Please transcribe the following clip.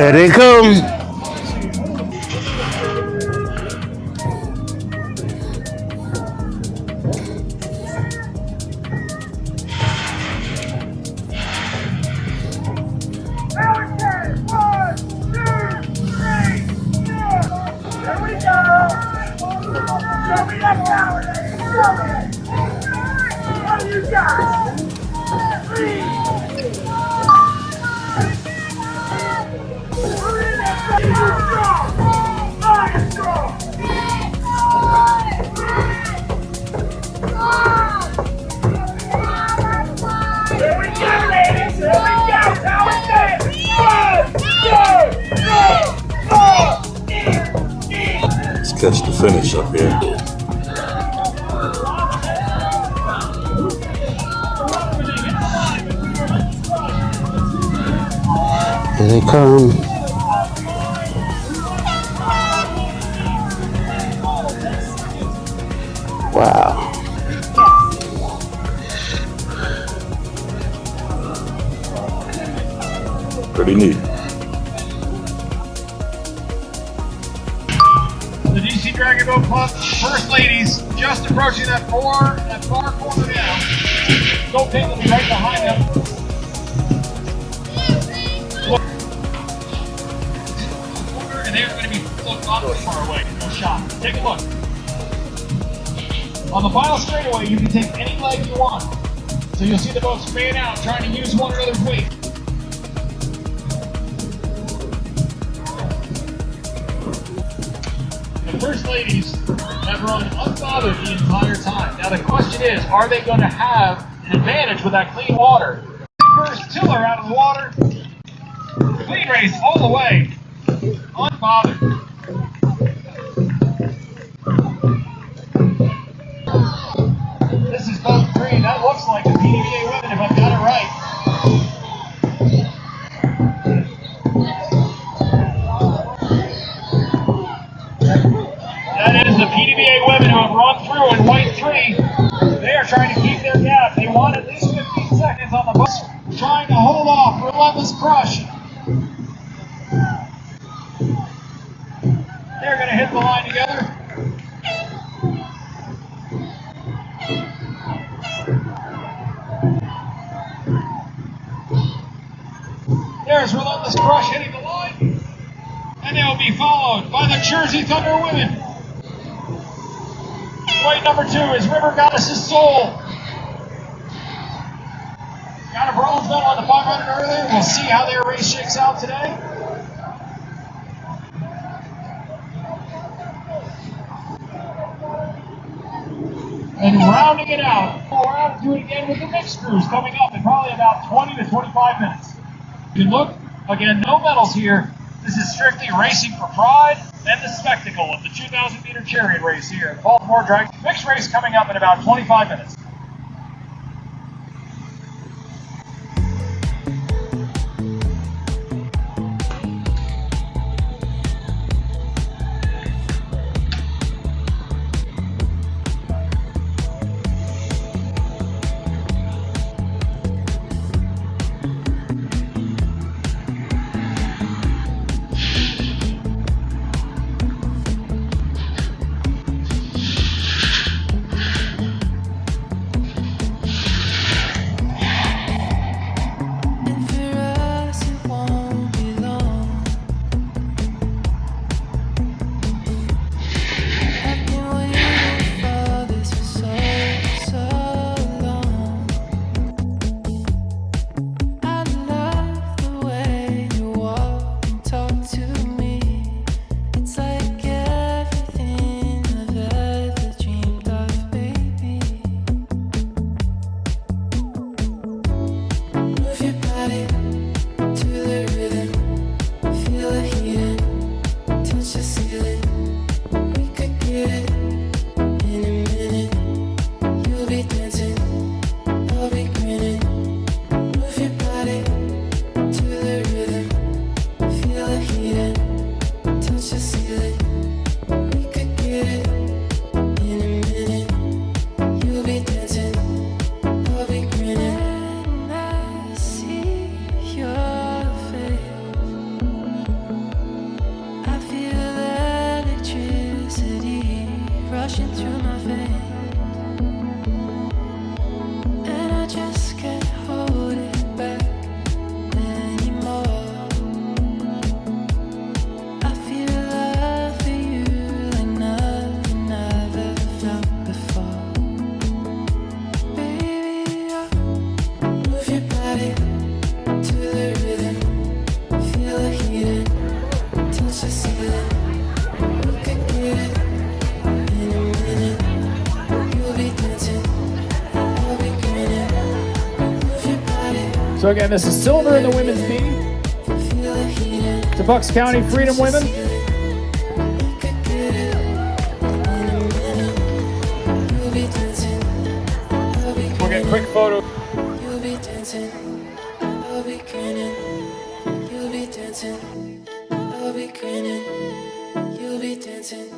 There they come. Let's catch the finish up here. Here they come. Wow. Pretty neat. The DC Dragon Boat Club First Ladies just approaching that far corner now. Go pin will be right behind them. And they're going to be looked not too far away. No shot. Take a look. On the final straightaway, you can take any leg you want. So you'll see the boats fan out, trying to use one another's weight. The First Ladies have run unbothered the entire time. Now the question is, are they going to have an advantage with that clean water? First tiller out of the water. Clean race all the way. Unbothered. This is boat 3. That looks like the PDVA women, if I've got it right. That is the PDVA women who have run through in white 3. They are trying to keep their gap. They want at least 15 seconds on the boat. Trying to hold off. Relentless crush. They're going to hit the line together. There's Relentless Crush hitting the line. And they will be followed by the Jersey Thunder women. White number 2 is River Goddess's Soul. Got a bronze medal on the 500 earlier. We'll see how their race shakes out today. And rounding it out, we'll do it again with the mixed crews coming up in probably about 20 to 25 minutes. You can look, again, no medals here. This is strictly racing for pride and the spectacle of the 2,000 meter chariot race here at Baltimore Dragon. Mixed race coming up in about 25 minutes. pain, and I just can't hold it back anymore. I feel love for you like nothing I've ever felt before. Baby, move your body to the rhythm, feel the heat, touch the ceiling. We could get it in a minute. You'll be dancing, I'll be grinning. Move your body, So again, this is silver in the women's B. feel the heat. To Bucks County Freedom Women. We could get it in a minute. You'll be dancing, I'll be We'll get quick photo. You'll be dancing, I'll be grinning. You'll be dancing, I'll be grinning. You'll be dancing,